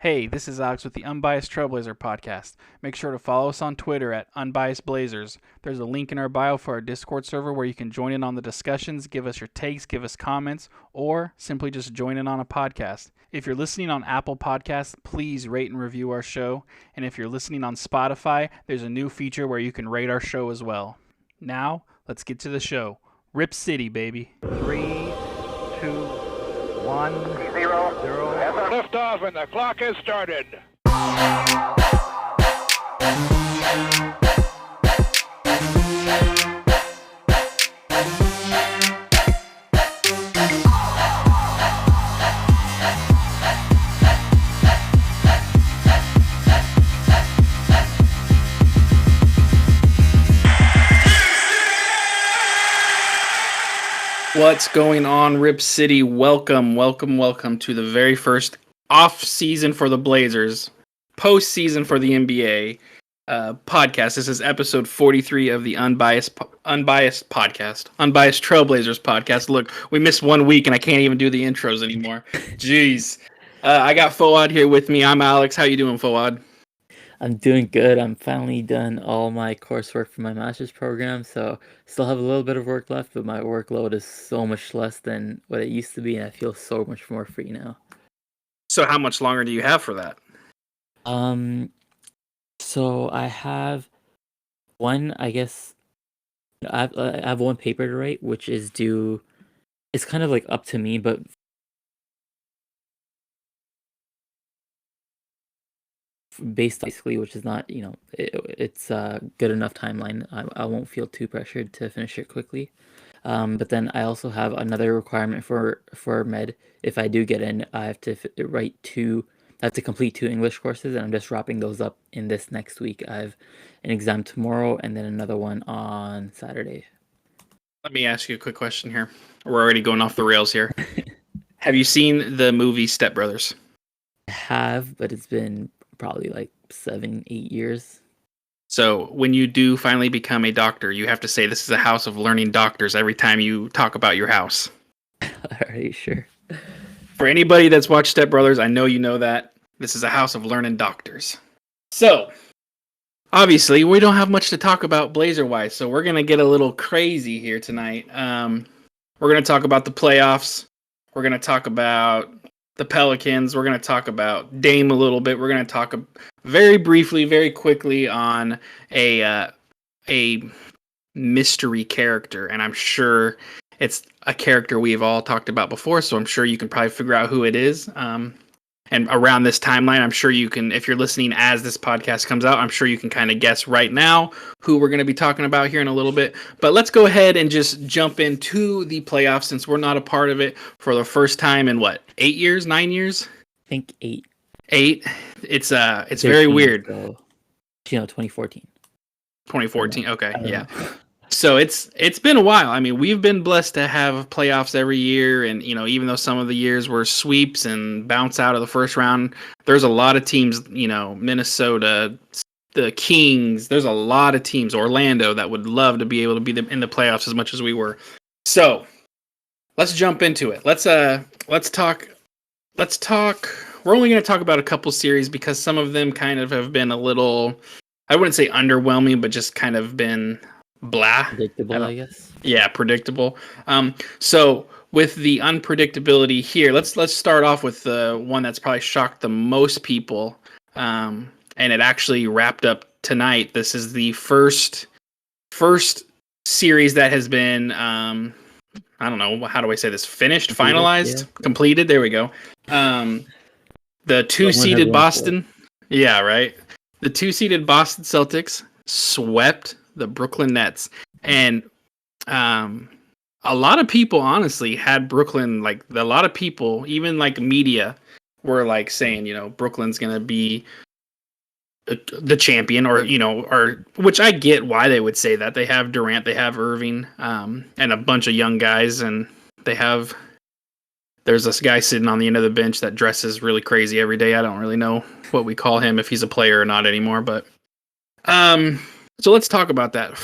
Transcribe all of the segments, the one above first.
Hey, this is Alex with the Unbiased Trailblazer podcast. Make sure to follow us on Twitter at Unbiased Blazers. There's a link in our bio for our Discord server where you can join in on the discussions, give us your takes, give us comments, or simply just join in on a podcast. If you're listening on Apple Podcasts, please rate and review our show. And if you're listening on Spotify, there's a new feature where you can rate our show as well. Now, let's get to the show. Rip City, baby. 3, 2, 1, 0, 0. Lift off and the clock has started. What's going on, Rip City? Welcome to the very first off-season for the Blazers, post-season for the NBA podcast. This is episode 43 of the Unbiased podcast, Unbiased Trailblazers podcast. Look, we missed 1 week and I can't even do the intros anymore. Jeez. I got Fouad here with me. I'm Alex. How you doing, Fouad? I'm doing good. I'm finally done all my coursework for my master's program, so still have a little bit of work left, but my workload is so much less than what it used to be, and I feel so much more free now. So how much longer do you have for that? So I have one, I guess, I have one paper to write, which is due, it's kind of like up to me, but based basically, which is not, it's a good enough timeline. I won't feel too pressured to finish it quickly. But then I also have another requirement for med. If I do get in, I have to complete 2 English courses, and I'm just wrapping those up in this next week. I have an exam tomorrow and then another one on Saturday. Let me ask you a quick question here. We're already going off the rails here. Have you seen the movie Step Brothers? I have, but it's been probably like 7-8 years. So when you do finally become a doctor, you have to say this is a house of learning doctors every time you talk about your house. Alright, sure. For anybody that's watched Step Brothers, I know you know that. This is a house of learning doctors. So, obviously, we don't have much to talk about Blazer-wise, so we're going to get a little crazy here tonight. We're going to talk about the playoffs. We're going to talk about the Pelicans. We're going to talk about Dame a little bit. We're going to talk very briefly, very quickly on a mystery character, and I'm sure it's a character we've all talked about before, so I'm sure you can probably figure out who it is. And around this timeline, I'm sure you can, if you're listening as this podcast comes out, I'm sure you can kind of guess right now who we're going to be talking about here in a little bit. But let's go ahead and just jump into the playoffs since we're not a part of it for the first time in 8 years, 9 years? I think 8. 8. It's very weird. 2014. 2014. Okay, yeah. So it's been a while. I mean, we've been blessed to have playoffs every year, and even though some of the years were sweeps and bounce out of the first round, there's a lot of teams, Minnesota, the Kings, there's a lot of teams, Orlando, that would love to be able to be in the playoffs as much as we were. So let's jump into it. Let's talk. We're only going to talk about a couple series because some of them kind of have been a little, I wouldn't say underwhelming, but just kind of been blah. Predictable, I guess. Yeah, predictable. So with the unpredictability here, let's start off with the one that's probably shocked the most people, and it actually wrapped up tonight. This is the first series that has been, I don't know, how do I say this? Finished, finalized, completed. There we go. The 2-seeded Boston. Yeah, right. The 2-seeded Boston Celtics swept the Brooklyn Nets, and a lot of people honestly had Brooklyn, a lot of people, even media, were saying, Brooklyn's gonna be the champion, or which I get why they would say that. They have Durant, they have Irving, and a bunch of young guys, and there's this guy sitting on the end of the bench that dresses really crazy every day. I don't really know what we call him, if he's a player or not anymore, but so let's talk about that.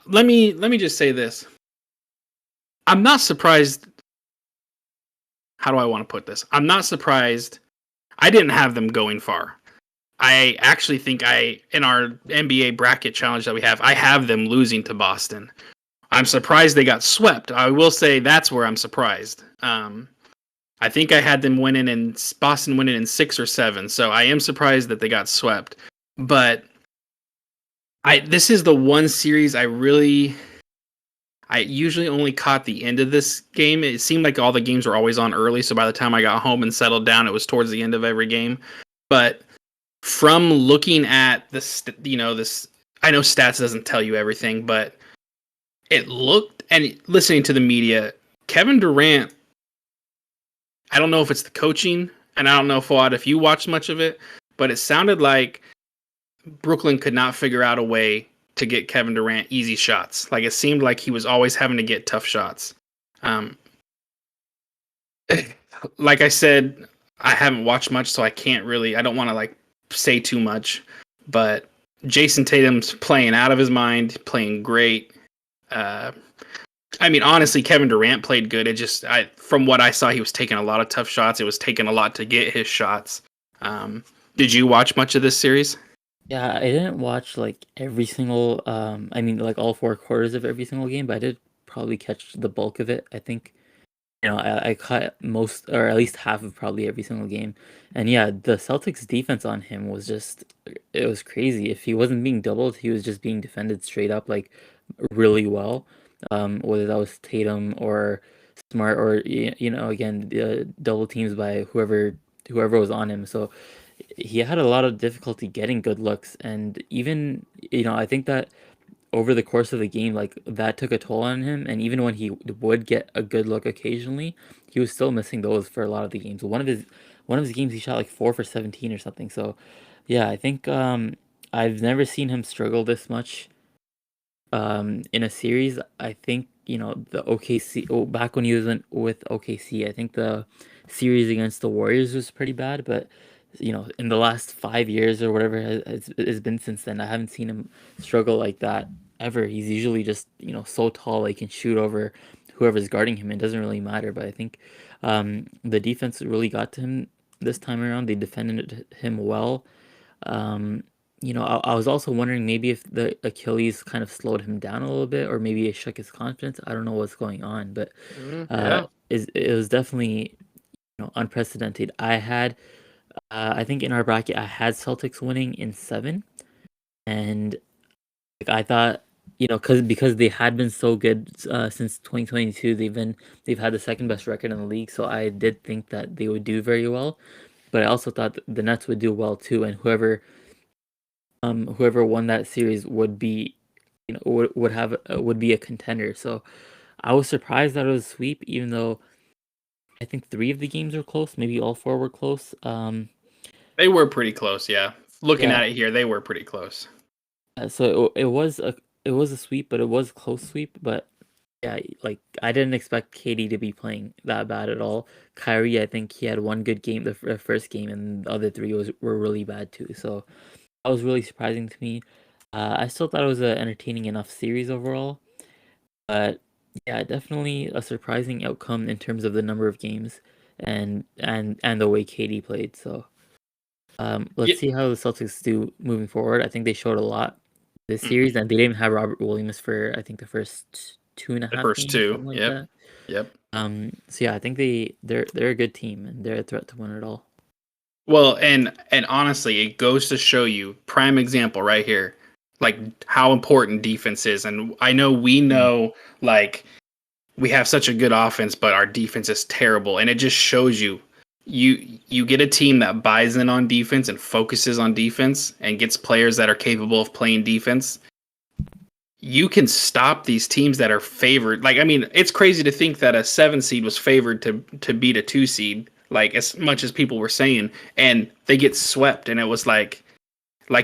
Let me just say this. I'm not surprised. How do I want to put this? I'm not surprised I didn't have them going far. I actually think in our NBA bracket challenge that we have, I have them losing to Boston. I'm surprised they got swept. I will say that's where I'm surprised. I think I had them winning in Boston winning in 6 or 7, so I am surprised that they got swept. But this is the one series I usually only caught the end of this game. It seemed like all the games were always on early, so by the time I got home and settled down, it was towards the end of every game. But from looking at this, I know stats doesn't tell you everything, but it looked, and listening to the media, Kevin Durant, I don't know if it's the coaching, and I don't know, Fuad, if you watched much of it, but it sounded like Brooklyn could not figure out a way to get Kevin Durant easy shots. Like, it seemed like he was always having to get tough shots. Like I said, I haven't watched much, so I don't want to say too much, but Jason Tatum's playing out of his mind, playing great. Honestly, Kevin Durant played good. From what I saw, he was taking a lot of tough shots. It was taking a lot to get his shots. Did you watch much of this series? Yeah, I didn't watch every single all 4 quarters of every single game, but I did probably catch the bulk of it. I think I caught most, or at least half of probably every single game. And yeah, the Celtics defense on him was it was crazy. If he wasn't being doubled, he was just being defended straight up really well. Whether that was Tatum or Smart or again, double teams by whoever was on him. So he had a lot of difficulty getting good looks, and even I think that over the course of the game, that took a toll on him. And even when he would get a good look occasionally, he was still missing those for a lot of the games. One of his games, he shot 4 for 17 or something. So, yeah, I think I've never seen him struggle this much in a series. I think the OKC. Oh, back when he was with OKC, I think the series against the Warriors was pretty bad, but in the last 5 years or whatever it's been since then, I haven't seen him struggle like that ever. He's usually just so tall, he can shoot over whoever's guarding him. It doesn't really matter. But I think the defense really got to him this time around. They defended him well. I was also wondering maybe if the Achilles kind of slowed him down a little bit, or maybe it shook his confidence. I don't know what's going on, but it was definitely unprecedented. I think in our bracket, I had Celtics winning in 7, and I thought, because they had been so good since 2022, they've had the second best record in the league, so I did think that they would do very well, but I also thought the Nets would do well too, and whoever won that series would be, would be a contender. So I was surprised that it was a sweep, even though I think 3 of the games were close, maybe all 4 were close. They were pretty close, yeah. Looking at it here, they were pretty close. So it was a sweep, but it was a close sweep. But yeah, I didn't expect KD to be playing that bad at all. Kyrie, I think he had one good game, the first game, and the other 3 were really bad too. So that was really surprising to me. I still thought it was an entertaining enough series overall, but yeah, definitely a surprising outcome in terms of the number of games and the way KD played. So. Let's see how the Celtics do moving forward. I think they showed a lot this series, and they didn't have Robert Williams for I think the first 2.5 games. First 2, like yep. That. Yep. So yeah, I think they're a good team, and they're a threat to win it all. Well, and honestly, it goes to show you, prime example right here, how important defense is. And I know we we have such a good offense, but our defense is terrible, and it just shows you. You get a team that buys in on defense and focuses on defense and gets players that are capable of playing defense. You can stop these teams that are favored. It's crazy to think that a 7 seed was favored to beat a 2 seed, as much as people were saying, and they get swept. And it was like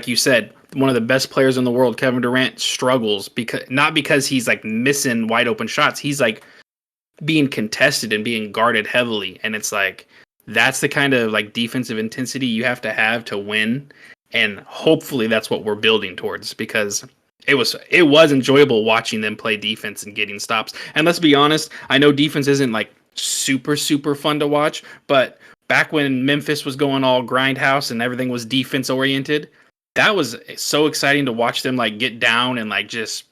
you said, one of the best players in the world, Kevin Durant, struggles not because he's missing wide open shots. He's being contested and being guarded heavily. And it's that's the kind of defensive intensity you have to win, and hopefully that's what we're building towards, because it was enjoyable watching them play defense and getting stops. And let's be honest, I know defense isn't super fun to watch, but back when Memphis was going all grindhouse and everything was defense oriented. That was so exciting to watch them like get down and like just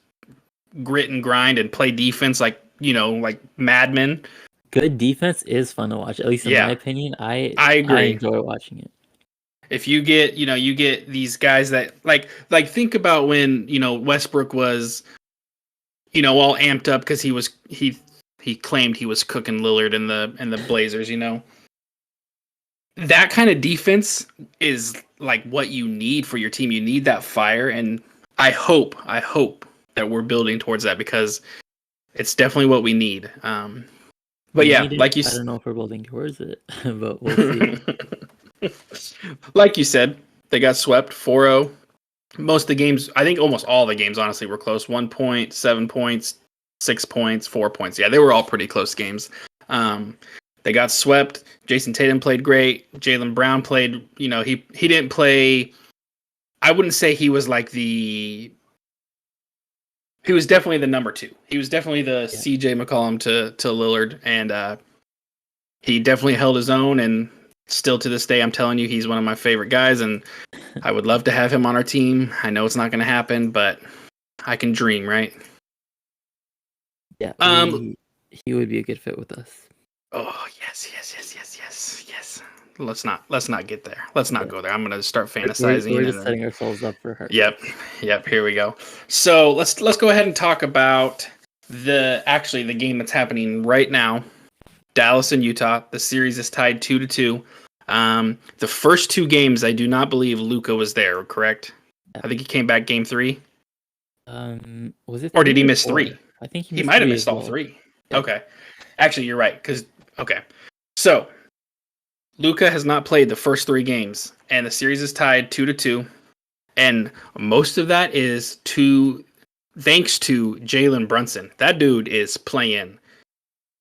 grit and grind and play defense like, like madmen. Good defense is fun to watch, at least in my opinion. I agree. enjoy watching it. If you get, you get these guys that like think about when, Westbrook was, all amped up because he claimed he was cooking Lillard in the Blazers, That kind of defense is like what you need for your team. You need that fire, and I hope that we're building towards that because it's definitely what we need. But yeah, like you I don't know if we're building towards it, but we'll see. Like you said, they got swept 4-0. Most of the games, I think almost all the games, honestly, were close. 1 point, 7 points, 6 points, 4 points. Yeah, they were all pretty close games. They got swept. Jason Tatum played great. Jaylen Brown played, he didn't play. I wouldn't say he was like he was definitely the number 2. He was definitely the CJ McCollum to Lillard, and he definitely held his own. And still to this day, I'm telling you, he's one of my favorite guys, and I would love to have him on our team. I know it's not going to happen, but I can dream, right? Yeah, he would be a good fit with us. Oh, yes. Let's not get there. Let's not go there. I'm gonna start fantasizing. We're just setting ourselves up for her. Yep. Here we go. So let's go ahead and talk about the game that's happening right now. Dallas and Utah. The series is tied 2-2. The first 2 games, I do not believe Luka was there. Correct? Yeah. I think he came back game 3. Was it? Or did he miss 3? I think he might have missed all 3. Yeah. Okay. Actually, you're right. So Luka has not played the first 3 games, and the series is tied 2-2. And most of that is thanks to Jalen Brunson. That dude is playing.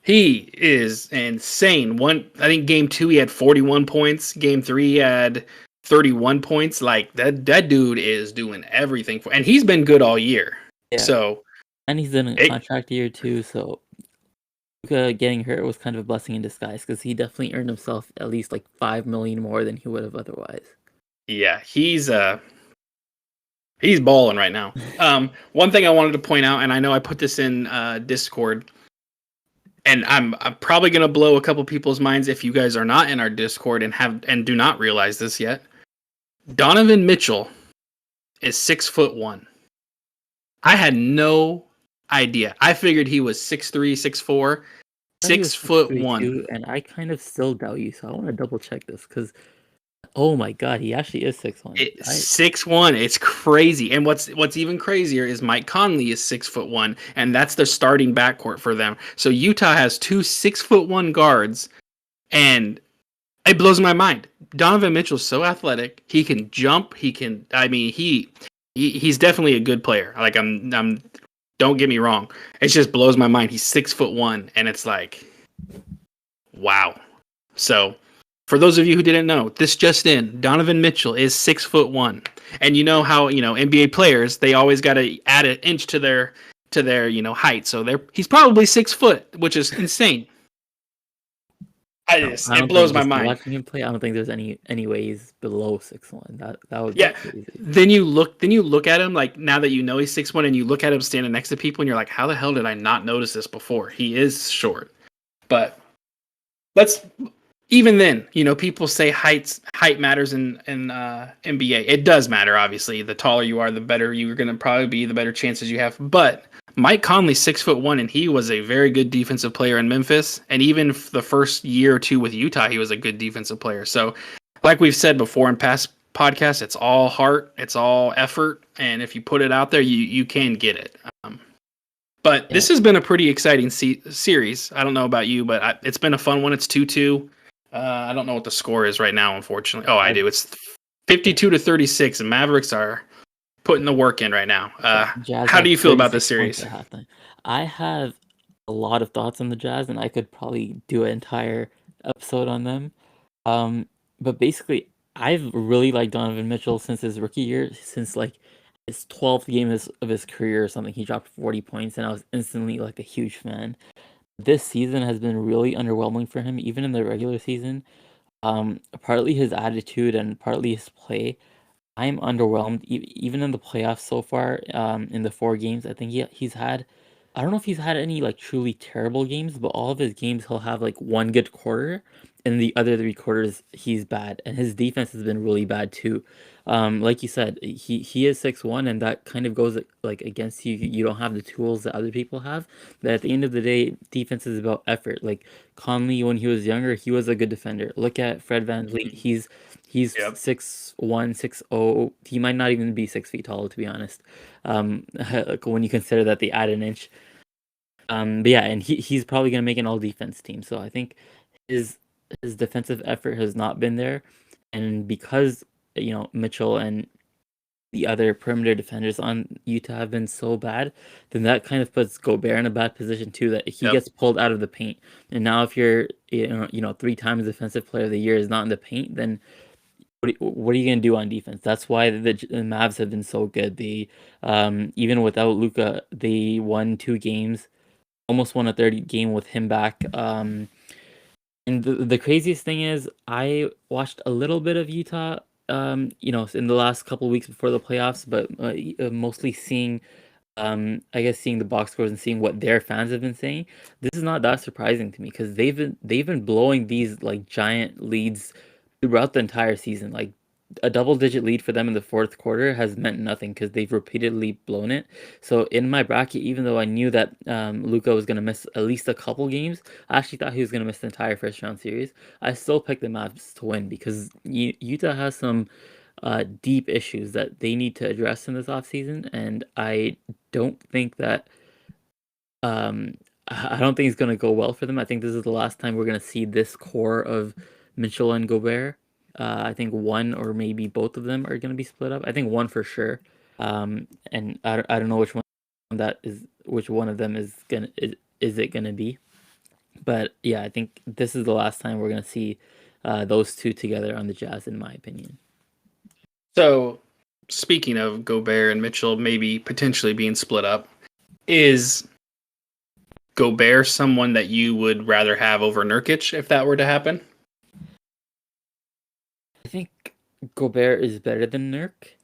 He is insane. I think game 2 he had 41 points. Game 3 he had 31 points. Like that dude is doing everything and he's been good all year. Yeah. So, and he's in a contract year too. So Luka getting hurt was kind of a blessing in disguise because he definitely earned himself at least like $5 million more than he would have otherwise. Yeah, he's balling right now. One thing I wanted to point out, and I know I put this in Discord, and I'm probably gonna blow a couple people's minds if you guys are not in our Discord and do not realize this yet. Donovan Mitchell is 6'1". I had no idea. I figured he was 6'3", 6'4", 6'1". And I kind of still doubt you, so I want to double check this because, oh my god, he actually is 6'1". 6'1". It's crazy. And what's even crazier is Mike Conley is 6'1", and that's the starting backcourt for them. So Utah has 2 6'1" guards, and it blows my mind. Donovan Mitchell's so athletic. He can jump. He's definitely a good player. Like I'm. Don't get me wrong. It just blows my mind. He's 6'1", and it's like, wow. So, for those of you who didn't know, this just in: Donovan Mitchell is 6'1", and you know how NBA players, they always got to add an inch to their height. So he's probably 6 foot, which is insane. It blows my mind. Watching him play, I don't think there's any way he's below 6'1". That would be crazy. Then you look at him, like, now that you know he's 6'1", and you look at him standing next to people, and you're like, how the hell did I not notice this before? He is short. But even then, people say height matters in NBA. It does matter, obviously. The taller you are, the better you're going to probably be, the better chances you have. But Mike Conley's 6'1", and he was a very good defensive player in Memphis. And even the first year or 2 with Utah, he was a good defensive player. So, like we've said before in past podcasts, it's all heart, it's all effort, and if you put it out there, you can get it. But this has been a pretty exciting series. I don't know about you, but it's been a fun one. It's 2-2. I don't know what the score is right now, unfortunately. Oh, I do. It's 52-36, and Mavericks are putting the work in right now. How do you feel about this series? I have a lot of thoughts on the Jazz, and I could probably do an entire episode on them. But basically, I've really liked Donovan Mitchell since his rookie year, since like his 12th game of his career or something. He dropped 40 points, and I was instantly like a huge fan. This season has been really underwhelming for him, even in the regular season. Partly his attitude and partly his play. I'm underwhelmed, even in the playoffs so far. In the 4 games, I think he's had. I don't know if he's had any like truly terrible games, but all of his games he'll have like one good quarter, and the other 3 quarters he's bad, and his defense has been really bad too. Like you said, he is 6'1", and that kind of goes like against you. You don't have the tools that other people have. But at the end of the day, defense is about effort. Like Conley, when he was younger, he was a good defender. Look at Fred VanVleet. He's Yep. 6'1", 6'0". He might not even be 6 feet tall, to be honest. Like when you consider that they add an inch. But yeah, and he's probably gonna make an all defense team. So I think his his defensive effort has not been there, and because Mitchell and the other perimeter defenders on Utah have been so bad, then that kind of puts Gobert in a bad position too. That he Yep. gets pulled out of the paint, and now if you're 3 times defensive player of the year is not in the paint, then what are you gonna do on defense? That's why the Mavs have been so good. They even without Luka, they won 2 games, almost won a third game with him back. And the craziest thing is, I watched a little bit of Utah, in the last couple of weeks before the playoffs, but mostly seeing, I guess seeing the box scores and seeing what their fans have been saying. This is not that surprising to me because they've been blowing these like giant leads throughout the entire season. Like a double-digit lead for them in the fourth quarter has meant nothing because they've repeatedly blown it. So in my bracket, even though I knew that Luka was gonna miss at least a couple games, I actually thought he was gonna miss the entire first round series. I still picked the Mavs to win because Utah has some deep issues that they need to address in this offseason, and I don't think that I don't think it's gonna go well for them. I think this is the last time we're gonna see this core of Mitchell and Gobert. I think one or maybe both of them are gonna be split up. I think one for sure. And I don't know which one of them is it gonna be. But yeah, I think this is the last time we're gonna see those two together on the Jazz, in my opinion. So, speaking of Gobert and Mitchell maybe potentially being split up, is Gobert someone that you would rather have over Nurkic if that were to happen? I think Gobert is better than Nurk.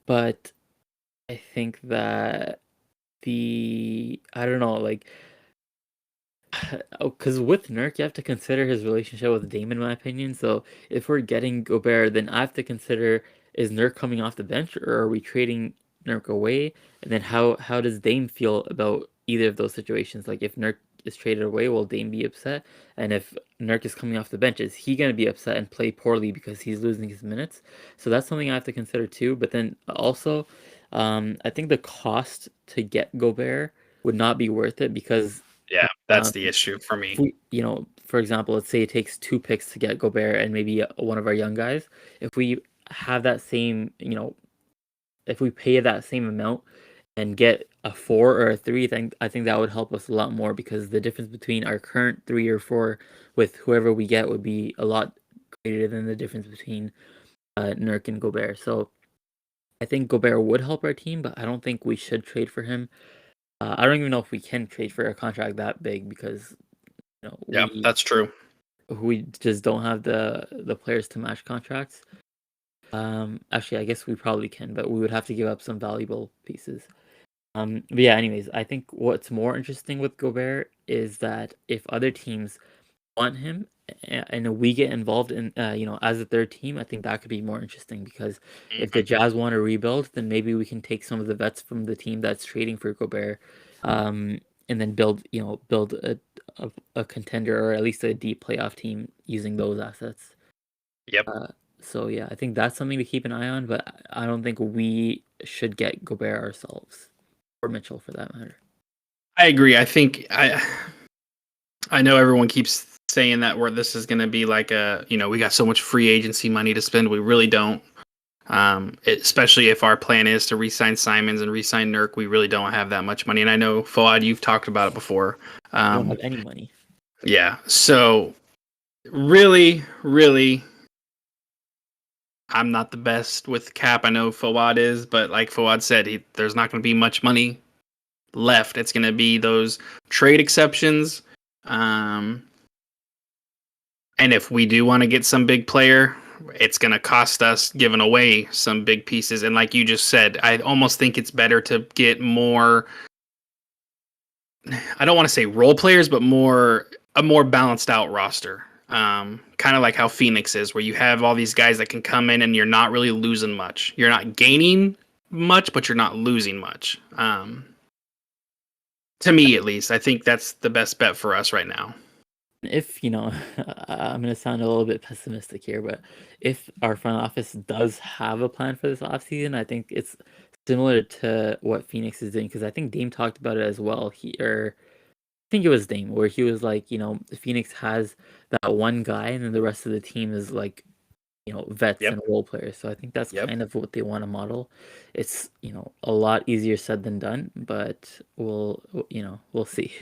But I think that I don't know, like, because with Nurk, you have to consider his relationship with Dame, in my opinion. So if we're getting Gobert, then I have to consider, is Nurk coming off the bench or are we trading Nurk away? And then how does Dame feel about either of those situations? Like if Nurk is traded away, will Dame be upset? And if Nurk is coming off the bench, is he gonna be upset and play poorly because he's losing his minutes? So that's something I have to consider too. But then also, I think the cost to get Gobert would not be worth it because Yeah, that's um, the issue for me. if we, for example, let's say it takes 2 picks to get Gobert and maybe one of our young guys. If we have that same, if we pay that same amount and get a 4 or a 3, then I think that would help us a lot more because the difference between our current 3 or 4 with whoever we get would be a lot greater than the difference between Nurk and Gobert. So I think Gobert would help our team, but I don't think we should trade for him. I don't even know if we can trade for a contract that big because Yeah, we that's true. just don't have the players to match contracts. Actually, I guess we probably can, but we would have to give up some valuable pieces. But yeah, anyways, I think what's more interesting with Gobert is that if other teams want him and we get involved in, as a third team, I think that could be more interesting because if the Jazz want to rebuild, then maybe we can take some of the vets from the team that's trading for Gobert, and then build a contender or at least a deep playoff team using those assets. Yep. So yeah, I think that's something to keep an eye on, but I don't think we should get Gobert ourselves or Mitchell for that matter. I agree. I know everyone keeps saying that where this is going to be like we got so much free agency money to spend. We really don't. Especially if our plan is to re-sign Simons and re-sign Nurk, we really don't have that much money. And I know, Fawad, you've talked about it before. We don't have any money. Yeah. So really, really, I'm not the best with cap. I know Fawad is, but like Fawad said, there's not going to be much money left. It's going to be those trade exceptions. And if we do want to get some big player, it's going to cost us giving away some big pieces. And like you just said, I almost think it's better to get more, I don't want to say role players, but a more balanced out roster. Kind of like how Phoenix is, where you have all these guys that can come in and you're not really losing much. You're not gaining much, but you're not losing much. To me, at least, I think that's the best bet for us right now. If, I'm going to sound a little bit pessimistic here, but if our front office does have a plan for this offseason, I think it's similar to what Phoenix is doing, because I think Dame talked about it as well. I think it was Dame, where he was like, Phoenix has that one guy, and then the rest of the team is like, vets and role players. So I think that's kind of what they want to model. It's, a lot easier said than done, but we'll see.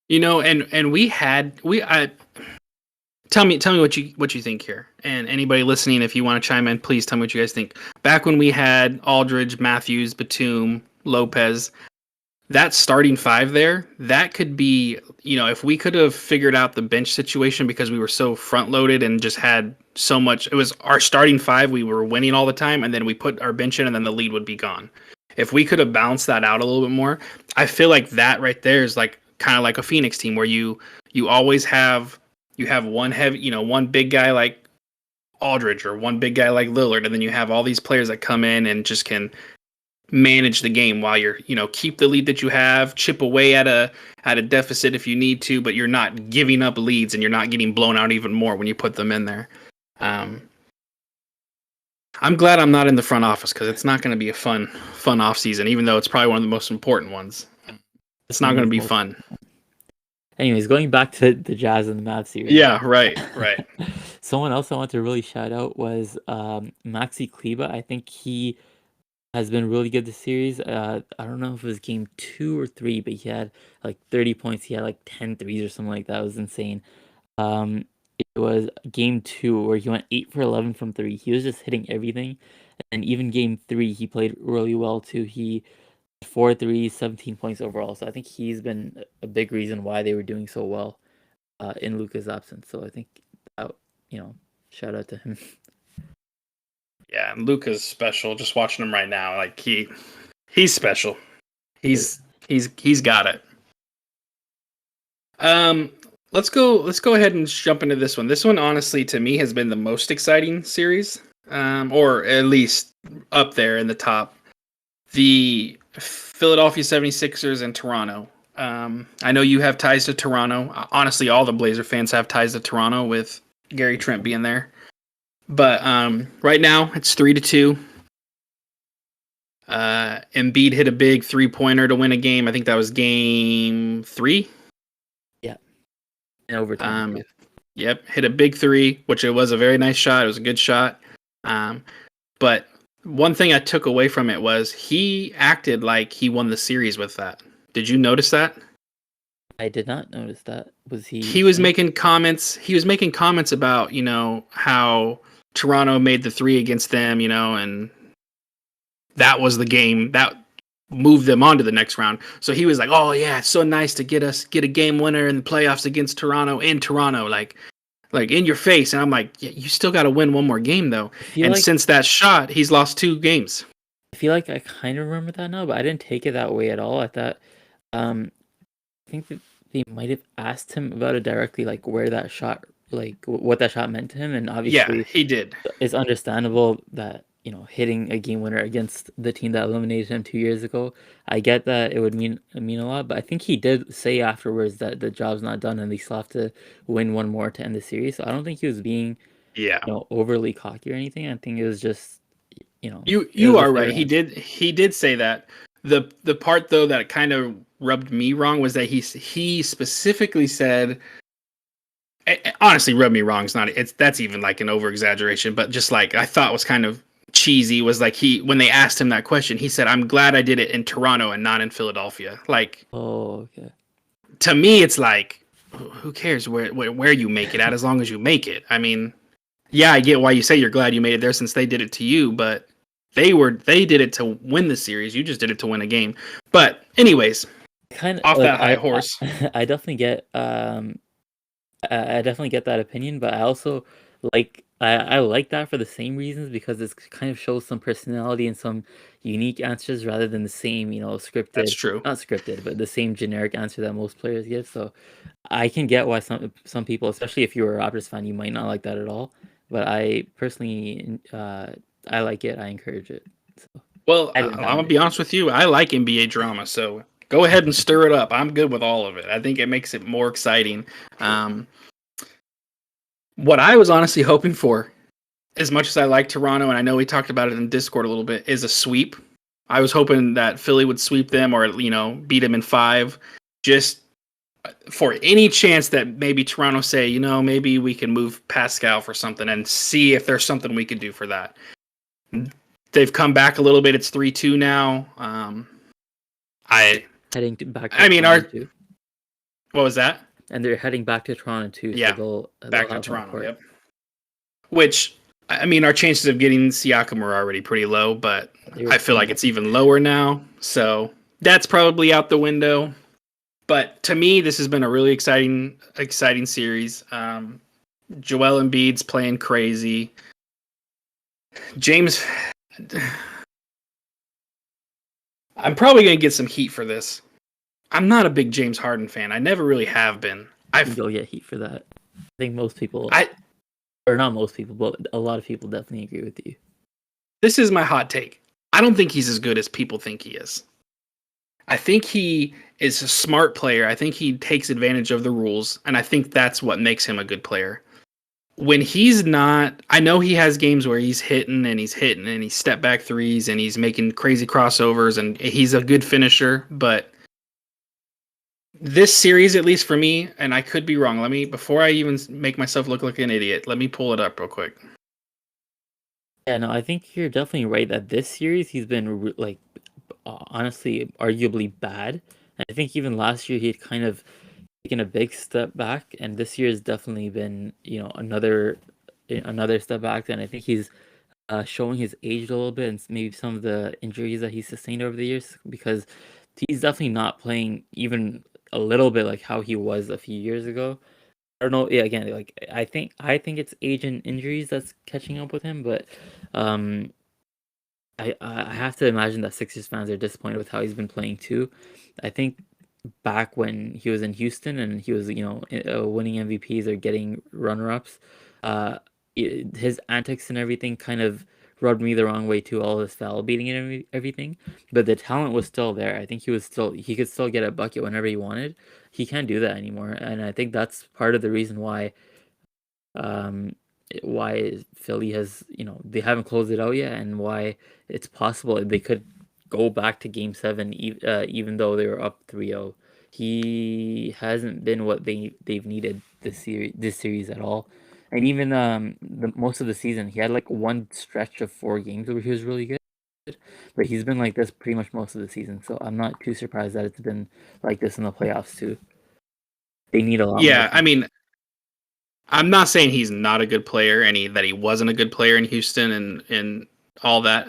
And tell me what you think here. And anybody listening, if you want to chime in, please tell me what you guys think. Back when we had Aldridge, Matthews, Batum, Lopez, that starting five there, that could be, if we could have figured out the bench situation because we were so front loaded and just had so much, it was our starting five, we were winning all the time, and then we put our bench in and then the lead would be gone. If we could have balanced that out a little bit more, I feel like that right there is like kind of like a Phoenix team where you always have one heavy, one big guy like Aldridge or one big guy like Lillard, and then you have all these players that come in and just can manage the game while you're, keep the lead that you have, chip away at a deficit if you need to, but you're not giving up leads and you're not getting blown out even more when you put them in there. I'm glad I'm not in the front office because it's not going to be a fun off season, even though it's probably one of the most important ones. It's not going to be fun. Anyways, going back to the Jazz and the Mavs series. Yeah, right. Someone else I want to really shout out was Maxi Kleber. I think he has been really good this series. I don't know if it was game 2 or 3, but he had like 30 points. He had like 10 threes or something like that. It was insane. It was game 2 where he went 8 for 11 from 3. He was just hitting everything. And even game 3, he played really well too. He 4 threes, 17 points overall. So I think he's been a big reason why they were doing so well in Luka's absence. So I think that, shout out to him. Yeah, and Luka's special. Just watching him right now, like he's special. He's got it. Let's go ahead and jump into this one. This one, honestly, to me, has been the most exciting series, or at least up there in the top. The Philadelphia 76ers and Toronto. I know you have ties to Toronto. Honestly, all the Blazer fans have ties to Toronto with Gary Trent being there. But right now, it's 3-2. Embiid hit a big three-pointer to win a game. I think that was game 3. Yeah. In overtime. Yep, hit a big 3, which it was a very nice shot. It was a good shot. But one thing I took away from it was he acted like he won the series with that. Did you notice that? I did not notice that. Was he? He was making comments. He was making comments about, how Toronto made the 3 against them, and that was the game that moved them on to the next round. So he was like, "Oh yeah, it's so nice to get a game winner in the playoffs against Toronto in Toronto, like in your face." And I'm like, yeah, "You still got to win one more game though." And since that shot, he's lost 2 games. I feel like I kind of remember that now, but I didn't take it that way at all. I thought, I think that they might have asked him about it directly, like where that shot, like what that shot meant to him, and obviously, yeah, he did. It's understandable that hitting a game winner against the team that eliminated him 2 years ago. I get that it would mean a lot, but I think he did say afterwards that the job's not done and they still have to win one more to end the series. So I don't think he was being overly cocky or anything. I think it was just you are right. He did say that. The part though that kind of rubbed me wrong was that he specifically said, honestly, rubbed me wrong. That's even like an over exaggeration, but just like I thought was kind of cheesy was like when they asked him that question, he said, "I'm glad I did it in Toronto and not in Philadelphia." Like, oh, okay. To me, it's like, who cares where you make it at as long as you make it. I mean, yeah, I get why you say you're glad you made it there since they did it to you, but they did it to win the series. You just did it to win a game. But anyways, kind of off that high horse. I definitely get I definitely get that opinion, but I also I like that for the same reasons because it kind of shows some personality and some unique answers rather than the same, That's scripted, true. not scripted, but the same generic answer that most players give. So I can get why some people, especially if you're a Raptors fan, you might not like that at all. But I personally, I like it. I encourage it. So Well, I I'm didn't have gonna an be issue. honest with you. I like NBA drama, so go ahead and stir it up. I'm good with all of it. I think it makes it more exciting. Um, what I was honestly hoping for, as much as I like Toronto, and I know we talked about it in Discord a little bit, is a sweep. I was hoping that Philly would sweep them or beat them in 5, just for any chance that maybe Toronto say, maybe we can move Pascal for something and see if there's something we could do for that. They've come back a little bit. It's 3-2 now. I Back to I mean, Toronto too, what was that? and they're heading back to Toronto too, so Yeah, they'll back to have home Toronto. court. Yep. Which, I mean, our chances of getting Siakam are already pretty low, but They were I feel pretty like much it's even lower now. So that's probably out the window. But to me, this has been a really exciting series. Joel Embiid's playing crazy. James, I'm probably gonna get some heat for this. I'm not a big James Harden fan. I never really have been. I think you'll get heat for that. I think most people, I or not most people, but a lot of people definitely agree with you. This is my hot take. I don't think he's as good as people think he is. I think he is a smart player. I think he takes advantage of the rules, and I think that's what makes him a good player. When he's not, I know he has games where he's hitting and he's step back threes and he's making crazy crossovers and he's a good finisher, but this series, at least for me, and I could be wrong. Before I even make myself look like an idiot, let me pull it up real quick. Yeah, no, I think you're definitely right that this series he's been honestly arguably bad. And I think even last year he had kind of taken a big step back, and this year has definitely been another step back. And I think he's showing his age a little bit and maybe some of the injuries that he's sustained over the years because he's definitely not playing even a little bit like how he was a few years ago. I don't know. Yeah, again, like I think it's age and injuries that's catching up with him, but um, I have to imagine that Sixers fans are disappointed with how he's been playing too. I think back when he was in Houston and he was winning MVPs or getting runner-ups, uh, his antics and everything kind of rubbed me the wrong way too. All his foul beating and everything, but the talent was still there. I think he could still get a bucket whenever he wanted. He can't do that anymore, and I think that's part of the reason um, why Philly has, they haven't closed it out yet, and why it's possible they could go back to Game 7, even though they were up 3-0. He hasn't been what they've needed this series at all. And even the most of the season, he had like one stretch of 4 games where he was really good. But he's been like this pretty much most of the season, so I'm not too surprised that it's been like this in the playoffs too. They need a lot more Yeah, I from mean, I'm not saying he's not a good player and that he wasn't a good player in Houston and all that.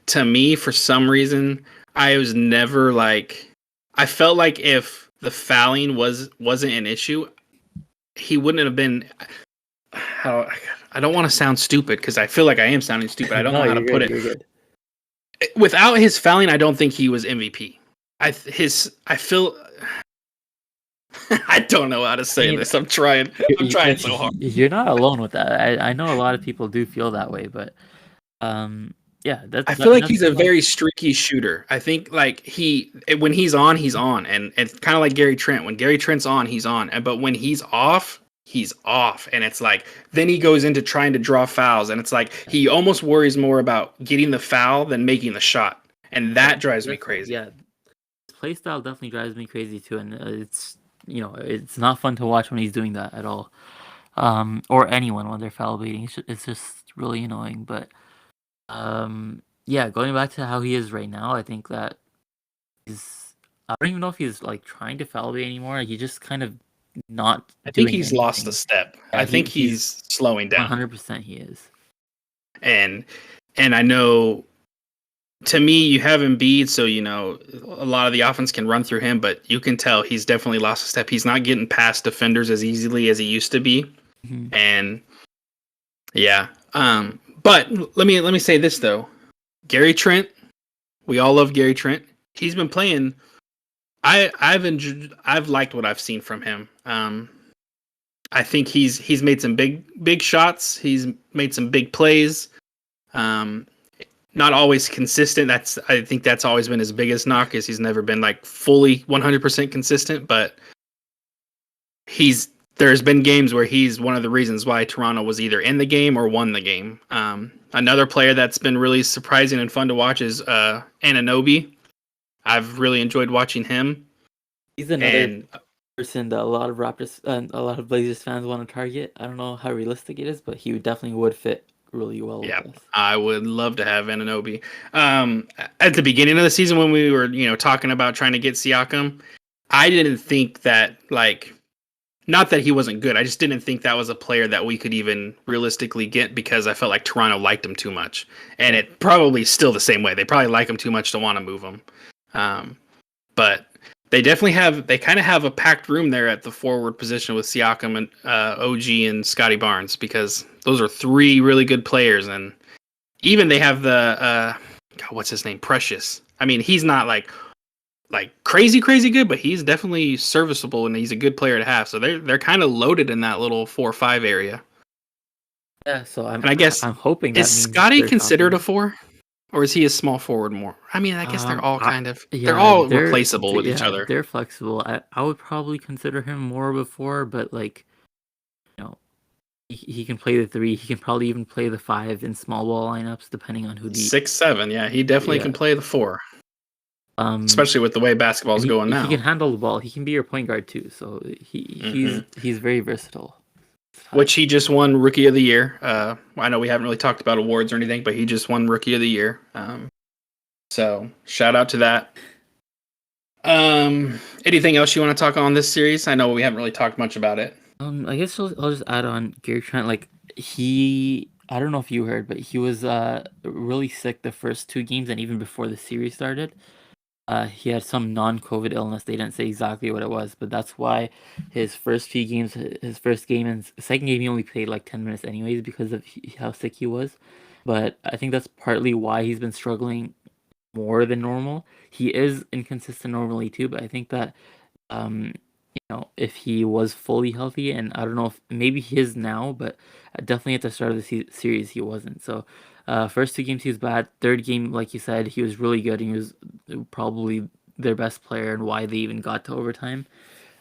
To me, for some reason, I was never like, I felt like if the fouling wasn't an issue, he wouldn't have been. How I don't want to sound stupid because I feel like I am sounding stupid. I don't No, know how to you're put good. it. You're good. Without his fouling, I don't think he was MVP. I feel I don't know how to I say mean, this. I'm trying. I'm trying so hard. you're not alone with that. I know a lot of people do feel that way, but um, yeah, I feel like that's he's a like very streaky shooter. I think like when he's on, and it's kind of like Gary Trent. When Gary Trent's on, he's on, but when he's off, and it's like then he goes into trying to draw fouls, and it's like he almost worries more about getting the foul than making the shot, and that drives me definitely, crazy. yeah. His play style definitely drives me crazy too, and it's not fun to watch when he's doing that at all. Or anyone when they're foul beating, it's just really annoying. But yeah, going back to how he is right now, I think that he's. I don't even know if he's like trying to foul bait anymore. He just kind of not I think doing he's lost a anything. step. Yeah, I think he's he's slowing down, 100% he is. and I know to me, you have Embiid, so a lot of the offense can run through him, but you can tell he's definitely lost a step. He's not getting past defenders as easily as he used to be, and yeah. But let me say this though, Gary Trent, we all love Gary Trent. He's been playing. I've liked what I've seen from him. I think he's made some big shots. He's made some big plays. Not always consistent. I think that's always been his biggest knock, is he's never been like fully 100% consistent, but there's been games where he's one of the reasons why Toronto was either in the game or won the game. Another player that's been really surprising and fun to watch is Anunoby. I've really enjoyed watching him. He's another person that a lot of Raptors and a lot of Blazers fans want to target. I don't know how realistic it is, but he definitely would fit really well with us. I would love to have Anunoby. At the beginning of the season, when we were talking about trying to get Siakam, I didn't think that, not that he wasn't good, I just didn't think that was a player that we could even realistically get, because I felt like Toronto liked him too much, and it probably still the same way. They probably like him too much to want to move him. But they kind of have a packed room there at the forward position with Siakam and OG and Scotty Barnes, because those are three really good players. And even they have the what's his name, Precious. I mean, he's not like crazy good, but he's definitely serviceable, and he's a good player to have. So they're kind of loaded in that little 4-5 area. Yeah, so I'm hoping that is Scotty considered a 4? Or is he a small forward more? I mean, I guess they're all they're all replaceable with each other. They're flexible. I would probably consider him more of a 4, but he can play the 3. He can probably even play the 5 in small ball lineups, depending on who the 6-7. Yeah, he definitely can play the 4. Especially with the way basketball's going now. He can handle the ball. He can be your point guard too. So he's very versatile. Which he just won Rookie of the Year. I know we haven't really talked about awards or anything, but he just won Rookie of the Year. So shout out to that. Anything else you want to talk on this series? I know we haven't really talked much about it. I guess I'll just add on Gary Trent. I don't know if you heard, but he was really sick the first 2 games, and even before the series started. He had some non-COVID illness. They didn't say exactly what it was, but that's why his first few games, his first game and second game, he only played like 10 minutes anyways because of how sick he was. But I think that's partly why he's been struggling more than normal. He is inconsistent normally too, but I think that if he was fully healthy, and I don't know if maybe he is now, but definitely at the start of the series he wasn't. So first 2 games he was bad. Third game, like you said, he was really good. He was probably their best player, and why they even got to overtime.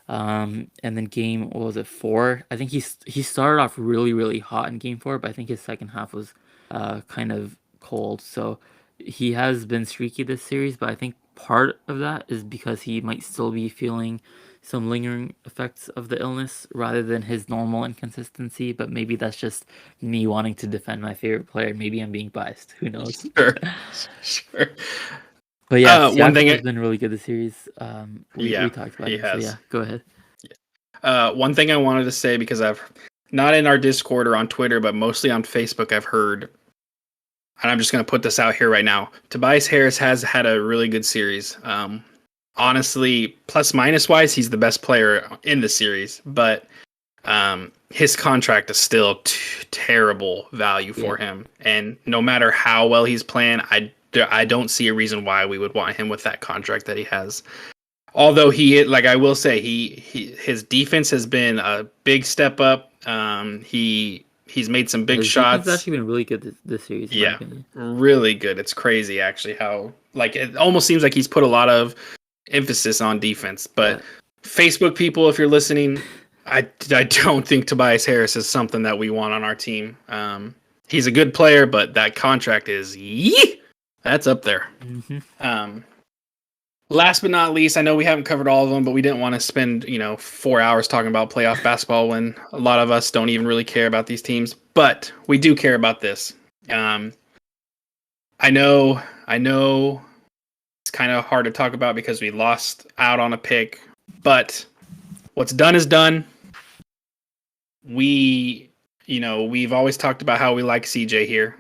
And then game, what was it, 4? I think he started off really hot in game 4, but I think his second half was kind of cold. So he has been streaky this series, but I think part of that is because he might still be feeling some lingering effects of the illness rather than his normal inconsistency. But maybe that's just me wanting to defend my favorite player. Maybe I'm being biased. Who knows? Sure. But yeah, one thing has been really good this series. We talked about it. Has. So yeah, go ahead. One thing I wanted to say, because I've not in our Discord or on Twitter, but mostly on Facebook, I've heard, and I'm just going to put this out here right now. Tobias Harris has had a really good series. Honestly, plus minus wise, he's the best player in the series, but his contract is still terrible value for him. And no matter how well he's playing, I don't see a reason why we would want him with that contract that he has. Although I will say, his defense has been a big step up. He's made some big shots. He's actually been really good this series. Yeah, really good. It's crazy actually how it almost seems like he's put a lot of emphasis on defense. But Facebook people, if you're listening, I don't think Tobias Harris is something that we want on our team. He's a good player, but that contract is that's up there. Mm-hmm. Last but not least, I know we haven't covered all of them, but we didn't want to spend 4 hours talking about playoff basketball when a lot of us don't even really care about these teams. But we do care about this. I know it's kind of hard to talk about because we lost out on a pick, but what's done is done. We've always talked about how we like CJ here.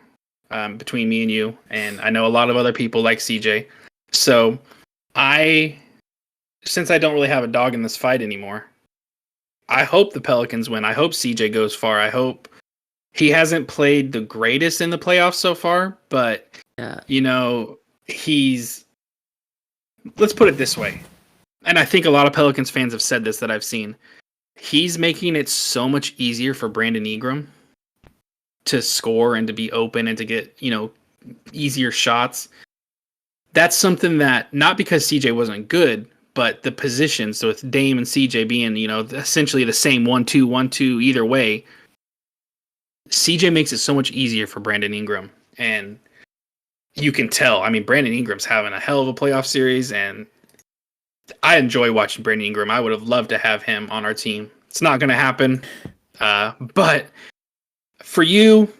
between me and you, and I know a lot of other people like CJ. So since I don't really have a dog in this fight anymore, I hope the Pelicans win. I hope CJ goes far. I hope he hasn't played the greatest in the playoffs so far, but Yeah. he's, let's put it this way. And I think a lot of Pelicans fans have said this that I've seen. He's making it so much easier for Brandon Ingram to score and to be open and to get, easier shots. That's something that, not because CJ wasn't good, but the positions, so with Dame and CJ being, essentially the same 1-2, 1-2 either way, CJ makes it so much easier for Brandon Ingram. And you can tell. I mean, Brandon Ingram's having a hell of a playoff series, and I enjoy watching Brandon Ingram. I would have loved to have him on our team. It's not going to happen. But for you,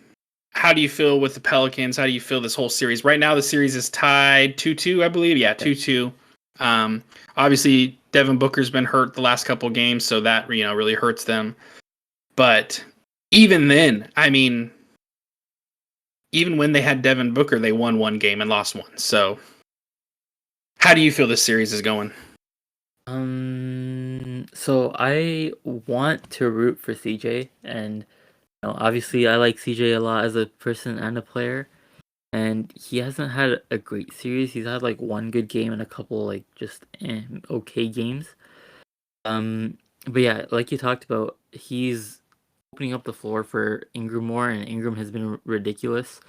how do you feel with the Pelicans? How do you feel this whole series? Right now, the series is tied 2-2, I believe. Yeah, 2-2. Obviously, Devin Booker's been hurt the last couple games, so that really hurts them. But even then, I mean, even when they had Devin Booker, they won one game and lost one. So, how do you feel this series is going? So I want to root for CJ, and obviously I like CJ a lot as a person and a player, and he hasn't had a great series. He's had like one good game and a couple like just okay games. But yeah, like you talked about, he's opening up the floor for Ingram more, and Ingram has been ridiculous.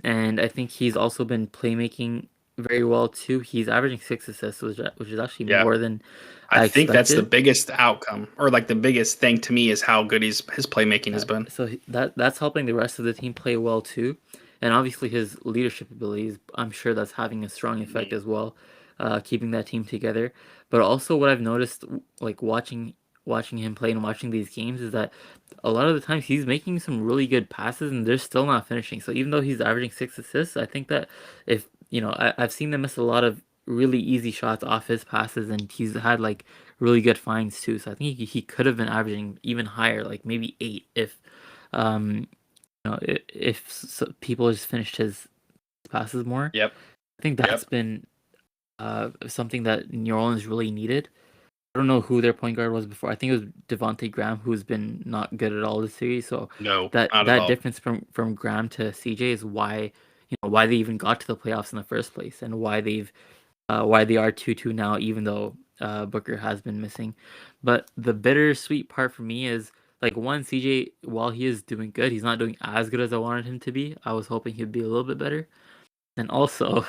And I think he's also been playmaking very well too. He's averaging 6 assists, which is actually Yeah. more than I I think that's the expected. biggest outcome, or like the biggest thing to me, is how good his playmaking has been. So that's helping the rest of the team play well too, and obviously his leadership abilities. I'm sure that's having a strong effect as well, keeping that team together. But also, what I've noticed, like watching him play and watching these games, is that a lot of the times he's making some really good passes and they're still not finishing. So even though he's averaging 6 assists, I think that if I've seen them miss a lot of really easy shots off his passes, and he's had like really good finds too. So I think he could have been averaging even higher, like maybe 8, if if people just finished his passes more. Yep. I think that's been something that New Orleans really needed. I don't know who their point guard was before. I think it was Devontae Graham, who's been not good at all this series. So No, that not at all. difference from Graham to CJ is why why they even got to the playoffs in the first place, and why they are 2-2 now, even though Booker has been missing. But the bittersweet part for me is, like, one, CJ, while he is doing good, he's not doing as good as I wanted him to be. I was hoping he'd be a little bit better. And also,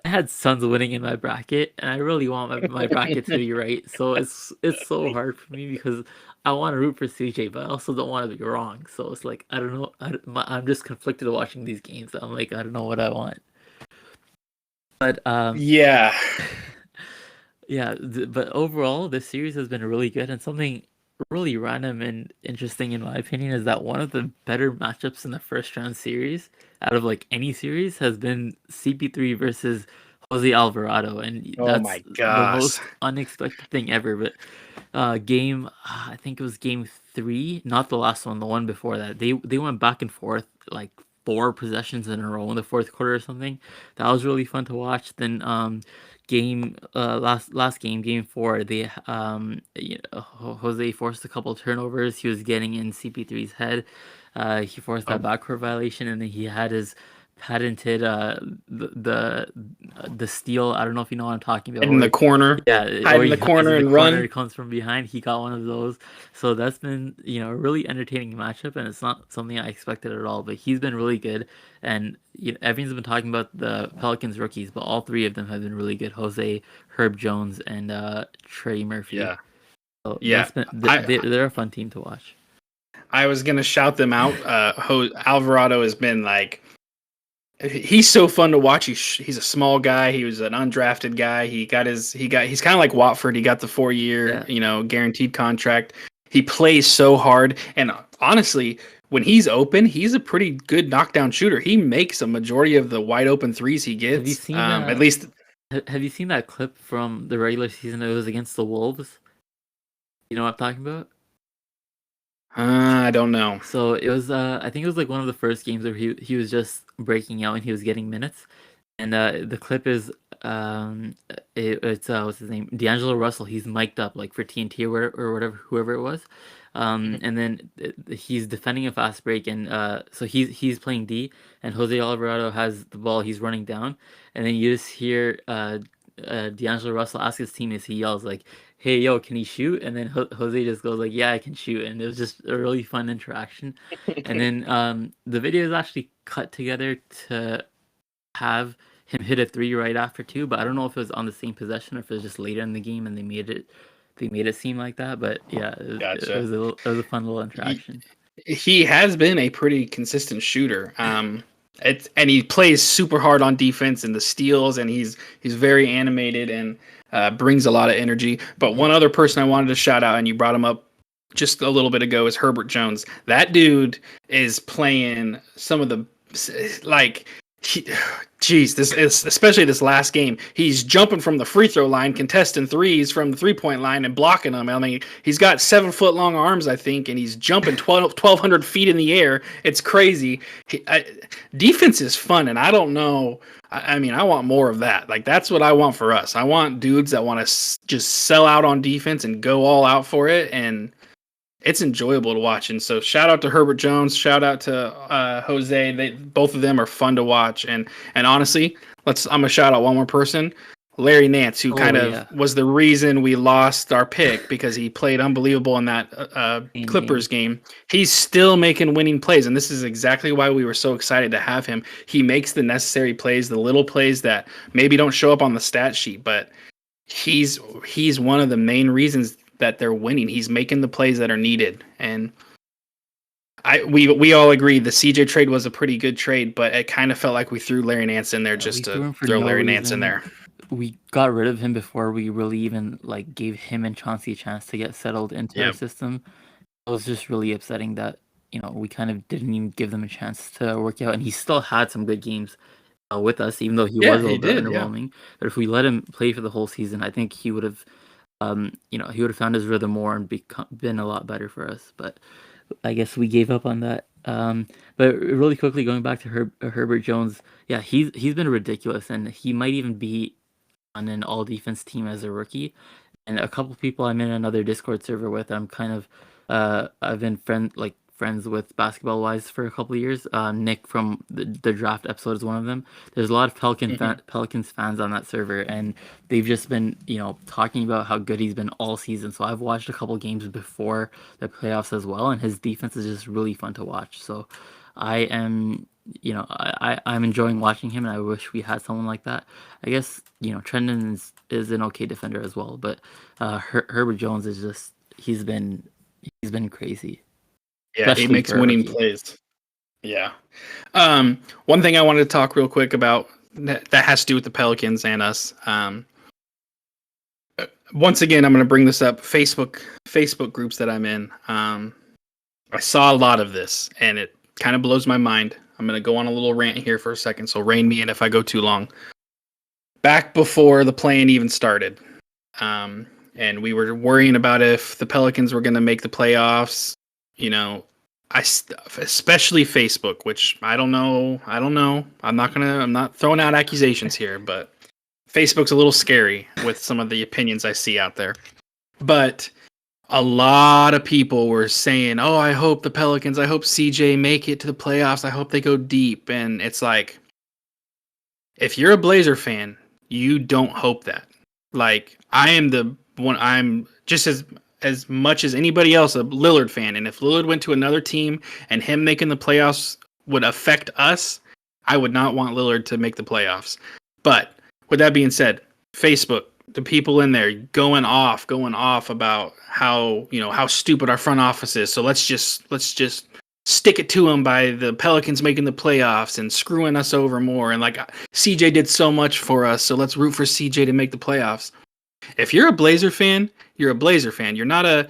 I had Suns winning in my bracket, and I really want my bracket to be right. So it's so hard for me because I want to root for CJ, but I also don't want to be wrong. So it's like, I don't know. I'm just conflicted watching these games. I'm like, I don't know what I want. But Yeah. yeah, but overall, this series has been really good, and something really random and interesting, in my opinion, is that one of the better matchups in the first round series, out of like any series, has been CP3 versus Jose Alvarado, and Oh that's my the gosh. most unexpected thing ever. But I think it was game 3, not the last one, the one before that. They went back and forth like 4 possessions in a row in the fourth quarter or something. That was really fun to watch. Then last game 4, they Jose forced a couple turnovers. He was getting in CP3's head. He forced that backcourt violation, and then he had his patented the steal. I don't know if you know what I'm talking about. In the corner. Yeah, Hide or in he the hides corner in the and corner, run. comes from behind. He got one of those. So that's been, a really entertaining matchup, and it's not something I expected at all. But he's been really good, and everyone's been talking about the Pelicans rookies, but all 3 of them have been really good. Jose, Herb Jones, and Trey Murphy. Yeah. So Yeah. that's been they're a fun team to watch. I was gonna shout them out. Alvarado has been like, he's so fun to watch. He's a small guy. He was an undrafted guy. He's kind of like Watford. He got the 4-year, guaranteed contract. He plays so hard, and honestly, when he's open, he's a pretty good knockdown shooter. He makes a majority of the wide open threes he gets. Have you seen at least have you seen that clip from the regular season? It was against the Wolves. You know what I'm talking about? I don't know. So it was, I think it was like one of the first games where he was just breaking out and he was getting minutes. And the clip is it's what's his name? D'Angelo Russell. He's mic'd up like for TNT or whatever, whoever it was. And then he's defending a fast break, and so he's playing D, and Jose Alvarado has the ball. He's running down, and then you just hear D'Angelo Russell ask his teammates. He yells like, "Hey, yo, can he shoot?" And then Jose just goes like, "Yeah, I can shoot." And it was just a really fun interaction. And then the video is actually cut together to have him hit a three right after two, but I don't know if it was on the same possession or if it was just later in the game and they made it seem like that. But yeah, Gotcha. it was a fun little interaction. He has been a pretty consistent shooter. And he plays super hard on defense and the steals, and he's very animated and brings a lot of energy. But one other person I wanted to shout out, and you brought him up just a little bit ago, is Herbert Jones. That dude is playing some of the like. This is especially this last game. He's jumping from the free throw line, contesting threes from the 3-point line and blocking them. I mean, he's got 7-foot long arms, I think, and he's jumping 1,200 feet in the air. It's crazy. Defense is fun, and I don't know. I mean, I want more of that. Like, that's what I want for us. I want dudes that want to just sell out on defense and go all out for it, and it's enjoyable to watch. And so shout out to Herbert Jones, shout out to Jose. Both of them are fun to watch. And honestly, I'm gonna shout out one more person, Larry Nance, who was the reason we lost our pick because he played unbelievable in that Clippers game. He's still making winning plays, and this is exactly why we were so excited to have him. He makes the necessary plays, the little plays that maybe don't show up on the stat sheet, but he's one of the main reasons that they're winning. He's making the plays that are needed, and we all agree the CJ trade was a pretty good trade, but it kind of felt like we threw Larry Nance in there just to throw Larry Nance in there. We got rid of him before we really even like gave him and Chauncey a chance to get settled into our system. It was just really upsetting that we kind of didn't even give them a chance to work out, and he still had some good games with us, even though he was a little bit underwhelming. But if we let him play for the whole season, I think he would have. He would have found his rhythm more and been a lot better for us. But I guess we gave up on that. But really quickly, going back to Herbert Jones, yeah, he's been ridiculous, and he might even be on an all defense team as a rookie. And a couple people I'm in another Discord server with, I'm kind of I've been friends with Basketball Wise for a couple of years. Nick from the draft episode is one of them. There's a lot of Pelicans fans on that server, and they've just been talking about how good he's been all season. So I've watched a couple games before the playoffs as well, and his defense is just really fun to watch. So I am I'm enjoying watching him, and I wish we had someone like that. I guess Trendon is an okay defender as well, but Herbert Jones is just he's been crazy. Yeah, especially he makes winning plays. Yeah. One thing I wanted to talk real quick about that has to do with the Pelicans and us. Once again, I'm going to bring this up. Facebook groups that I'm in. I saw a lot of this, and it kind of blows my mind. I'm going to go on a little rant here for a second, so rein me in if I go too long. Back before the play-in even started, and we were worrying about if the Pelicans were going to make the playoffs. Especially Facebook, which I don't know. I'm not throwing out accusations here, but Facebook's a little scary with some of the opinions I see out there. But a lot of people were saying, "Oh, I hope the Pelicans, I hope CJ make it to the playoffs. I hope they go deep." And it's like, if you're a Blazer fan, you don't hope that. Like, I am the one. I'm just as much as anybody else a Lillard fan, and if Lillard went to another team and him making the playoffs would affect us, I would not want Lillard to make the playoffs. But with that being said, Facebook, the people in there going off about how stupid our front office is. So let's just stick it to them by the Pelicans making the playoffs and screwing us over more. And like, CJ did so much for us, so let's root for CJ to make the playoffs. If you're a Blazer fan, you're a Blazer fan. You're not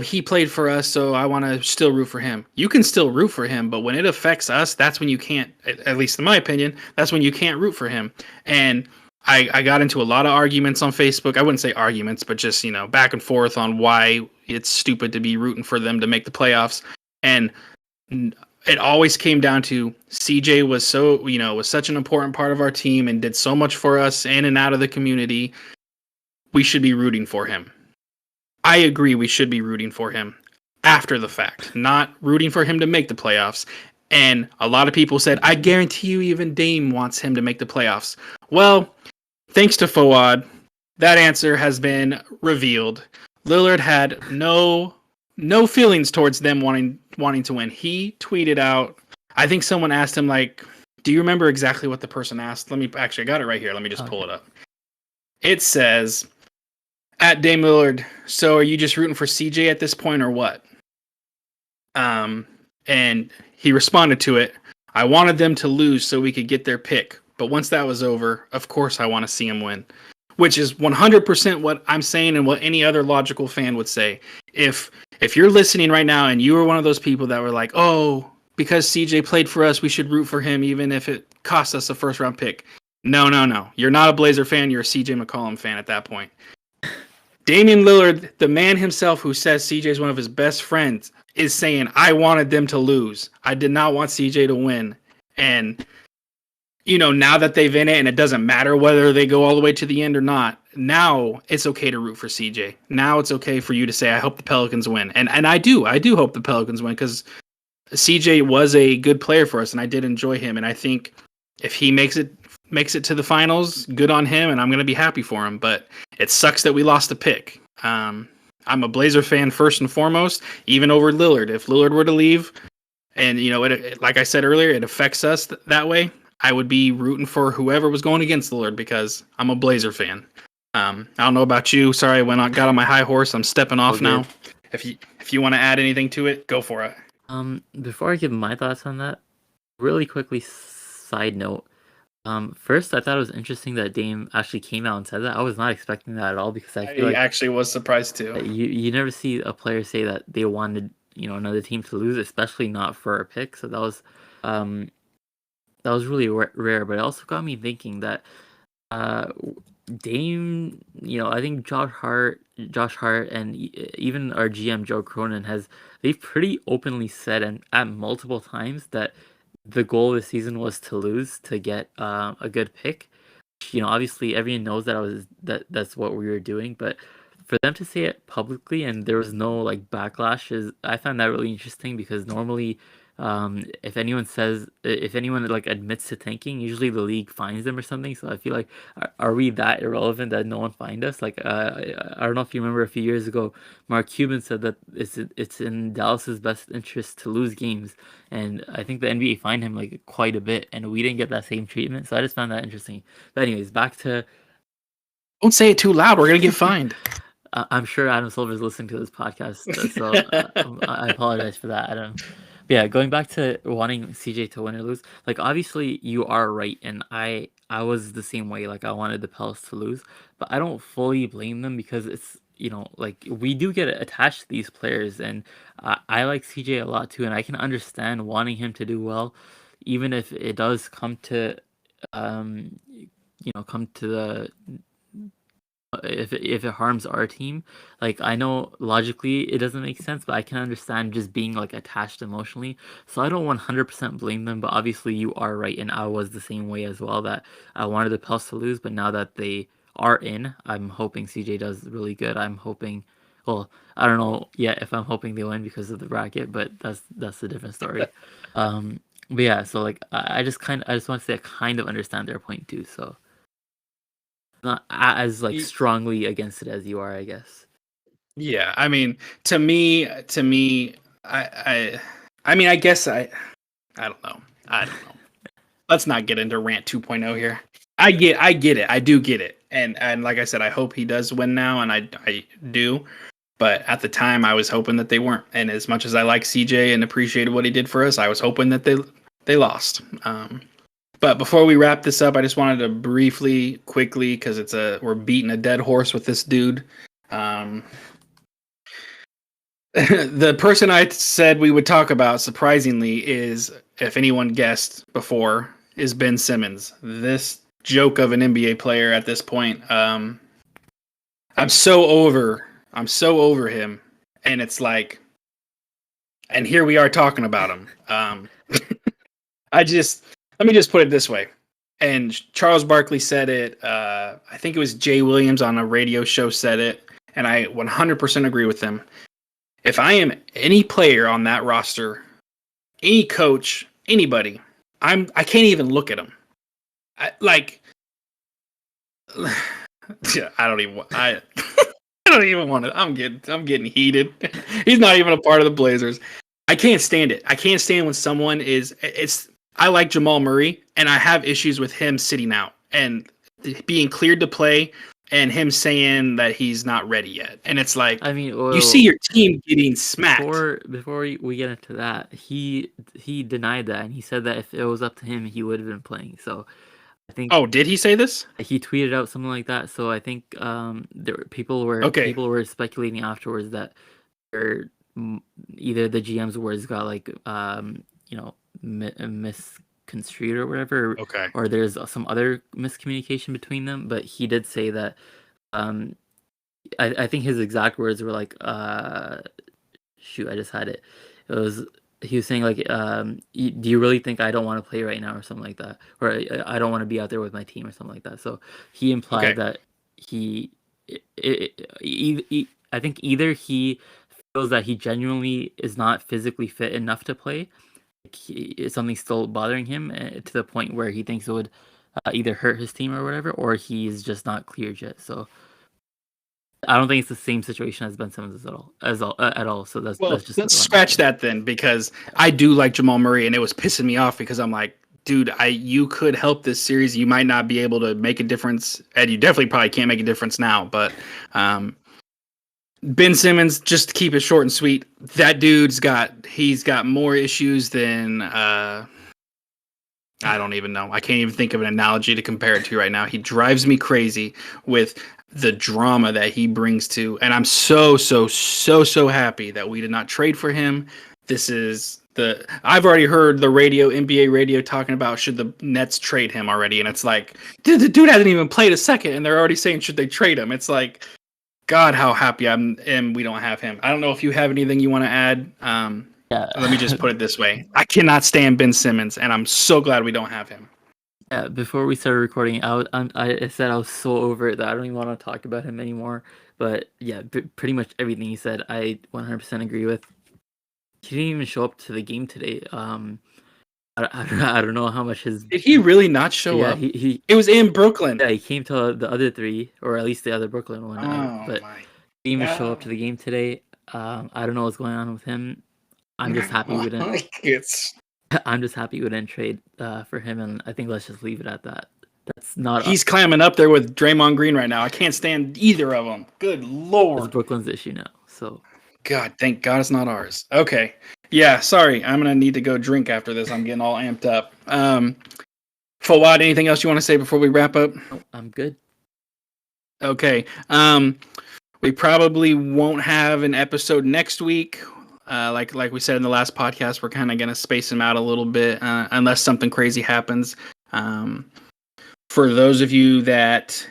he played for us, so I want to still root for him. You can still root for him, but when it affects us, that's when you can't, at least in my opinion, that's when you can't root for him. And I got into a lot of arguments on Facebook. I wouldn't say arguments, but just, back and forth on why it's stupid to be rooting for them to make the playoffs. And it always came down to CJ was was such an important part of our team and did so much for us in and out of the community. We should be rooting for him. I agree we should be rooting for him after the fact, not rooting for him to make the playoffs. And a lot of people said, I guarantee you even Dame wants him to make the playoffs. Well, thanks to Fawad, that answer has been revealed. Lillard had no feelings towards them wanting to win. He tweeted out, I think someone asked him, like, do you remember exactly what the person asked? I got it right here. Let me just pull it up. It says, at Dame Lillard, so are you just rooting for CJ at this point or what? And he responded to it, I wanted them to lose so we could get their pick. But once that was over, of course I want to see him win. Which is 100% what I'm saying and what any other logical fan would say. If you're listening right now and you were one of those people that were like, oh, because CJ played for us, we should root for him even if it costs us a first round pick. No. You're not a Blazer fan. You're a CJ McCollum fan at that point. Damian Lillard, the man himself who says CJ is one of his best friends, is saying, I wanted them to lose. I did not want CJ to win. And, now that they've in it and it doesn't matter whether they go all the way to the end or not, now it's okay to root for CJ. Now it's okay for you to say, I hope the Pelicans win. And I do hope the Pelicans win because CJ was a good player for us and I did enjoy him. And I think if he makes it to the finals, good on him, and I'm going to be happy for him. But it sucks that we lost the pick. I'm a Blazer fan first and foremost, even over Lillard. If Lillard were to leave, and it, like I said earlier, it affects us that way, I would be rooting for whoever was going against Lillard because I'm a Blazer fan. I don't know about you. Sorry, I got on my high horse. I'm stepping off now. If you want to add anything to it, go for it. Before I give my thoughts on that, really quickly, side note. First, I thought it was interesting that Dame actually came out and said that. I was not expecting that at all because I feel like actually was surprised too. You never see a player say that they wanted another team to lose, especially not for a pick. So that was really rare. But it also got me thinking that Dame, I think Josh Hart, and even our GM Joe Cronin they've pretty openly said and at multiple times that the goal of the season was to lose to get a good pick. Obviously everyone knows that's what we were doing, but for them to say it publicly and there was no like backlash I found that really interesting because normally if anyone like admits to tanking, usually the league finds them or something. So I feel like are we that irrelevant that no one fined us? Like I don't know if you remember a few years ago, Mark Cuban said that it's in Dallas's best interest to lose games, and I think the NBA fined him like quite a bit, and we didn't get that same treatment. So I just found that interesting. But anyways, back to. Don't say it too loud. We're gonna get fined. I'm sure Adam Silver's listening to this podcast, so I apologize for that, Adam. Yeah, going back to wanting CJ to win or lose, like obviously you are right, and I was the same way. Like I wanted the Pels to lose, but I don't fully blame them because it's like we do get attached to these players, and I like CJ a lot too, and I can understand wanting him to do well, even if it does come to the if it harms our team. Like I know logically it doesn't make sense, but I can understand just being like attached emotionally. So I don't 100% blame them, but obviously you are right, and I was the same way as well, that I wanted the Pels to lose, but now that they are in, I'm hoping CJ does really good. I'm hoping, well, I don't know yet if I'm hoping they win because of the bracket, but that's a different story. But yeah, so like I just want to say I kind of understand their point too, so not as like strongly against it as you are, I guess. Yeah, I mean, to me, I mean, I guess I don't know. Let's not get into rant 2.0 here. I get it. I do get it, and like I said, I hope he does win now, and I do. But at the time, I was hoping that they weren't. And as much as I like CJ and appreciated what he did for us, I was hoping that they lost. But before we wrap this up, I just wanted to quickly, because we're beating a dead horse with this dude. The person I said we would talk about, surprisingly, is, if anyone guessed before, is Ben Simmons. This joke of an NBA player at this point. I'm so over him, and it's like, and here we are talking about him. Let me just put it this way. And Charles Barkley said it. I think it was Jay Williams on a radio show said it, and I 100% agree with him. If I am any player on that roster, any coach, anybody, I can't even look at him. I don't even want to. I'm getting heated. He's not even a part of the Blazers. I can't stand it. I can't stand when someone is. I like Jamal Murray, and I have issues with him sitting out and being cleared to play, and him saying that he's not ready yet. And it's like, I mean, you see your team getting smacked. Before we get into that, he denied that, and he said that if it was up to him, he would have been playing. So I think. Oh, did he say this? He tweeted out something like that. So I think people were speculating afterwards that either the GM's words got like misconstrued or whatever, or there's some other miscommunication between them. But he did say that. I think his exact words were like, shoot, I just had it. He was saying like, do you really think I don't want to play right now or something like that, or I don't want to be out there with my team or something like that. So he implied that I think either he feels that he genuinely is not physically fit enough to play, something's still bothering him to the point where he thinks it would either hurt his team or whatever, or he's just not cleared yet. So I don't think it's the same situation as Ben Simmons at all. So that's just let's scratch that then, because I do like Jamal Murray, and it was pissing me off because I'm like, dude, you could help this series. You might not be able to make a difference, and you definitely probably can't make a difference now. But Ben Simmons, just to keep it short and sweet, that dude's got more issues than I don't even know. I can't even think of an analogy to compare it to right now. He drives me crazy with the drama that he brings to, and I'm so happy that we did not trade for him. I've already heard the NBA radio talking about should the Nets trade him already, and it's like, dude, the dude hasn't even played a second, and they're already saying should they trade him. It's like, God, how happy I'm, and we don't have him. I don't know if you have anything you want to add. Let me just put it this way: I cannot stand Ben Simmons, and I'm so glad we don't have him. Yeah, before we started recording, I said I was so over it that I don't even want to talk about him anymore. But yeah, pretty much everything he said, I 100% agree with. He didn't even show up to the game today. I don't know how much his. Did he really not show up? It was in Brooklyn. Yeah, he came to the other three, or at least the other Brooklyn one. But he didn't even show up to the game today. I don't know what's going on with him. I'm just happy we didn't. I'm just happy we didn't trade for him, and I think let's just leave it at that. That's not. He's climbing up there with Draymond Green right now. I can't stand either of them. Good Lord. It's Brooklyn's issue now. So. God, thank God it's not ours. Okay. Yeah, sorry. I'm going to need to go drink after this. I'm getting all amped up. Fawad, anything else you want to say before we wrap up? No, I'm good. Okay. We probably won't have an episode next week. Like we said in the last podcast, we're kind of going to space them out a little bit unless something crazy happens. For those of you that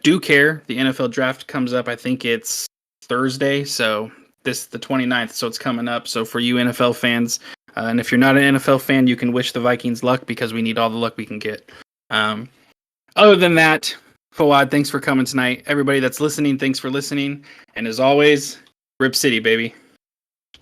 do care, the NFL draft comes up. I think it's Thursday, so the 29th, so it's coming up. So for you NFL fans, and if you're not an NFL fan, you can wish the Vikings luck because we need all the luck we can get. Other than that, Fawad, thanks for coming tonight. Everybody that's listening, thanks for listening. And as always, Rip City, baby.